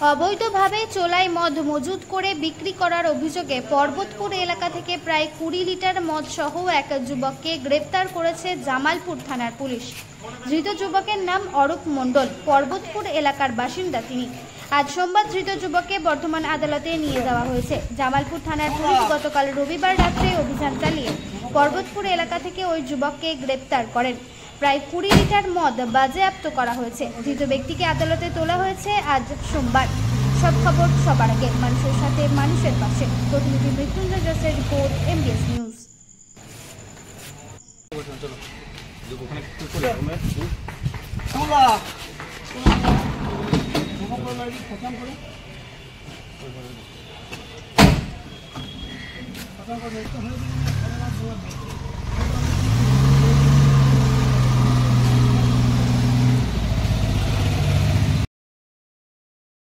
অবৈধভাবে চোলাই মদ মজুত করে বিক্রি করার অভিযোগে পর্বতপুর এলাকা থেকে প্রায় 20 লিটার মদ সহ এক যুবককে গ্রেপ্তার করেছে জামালপুর থানার পুলিশ। ধৃত যুবকের নাম অরূপ মণ্ডল, পর্বতপুর এলাকার বাসিন্দা তিনি। আজ সোমবার ধৃত যুবককে বর্ধমান আদালতে নিয়ে যাওয়া হয়েছে। জামালপুর থানার পুলিশ গতকাল রবিবার রাত্রে অভিযান চালিয়ে পর্বতপুর এলাকা থেকে ওই যুবককে গ্রেপ্তার করেন। প্রায় 20 লিটার মদ বাজেয়াপ্ত করা হয়েছে। ধৃত ব্যক্তিকে আদালতে তোলা হয়েছে আজ সোমবার। সব খবর সবার আগে, মানুষের সাথে মানুষের পাশে। প্রতিনিধি মৃত্যুঞ্জয় জোসের রিপোর্ট, MBS নিউজ।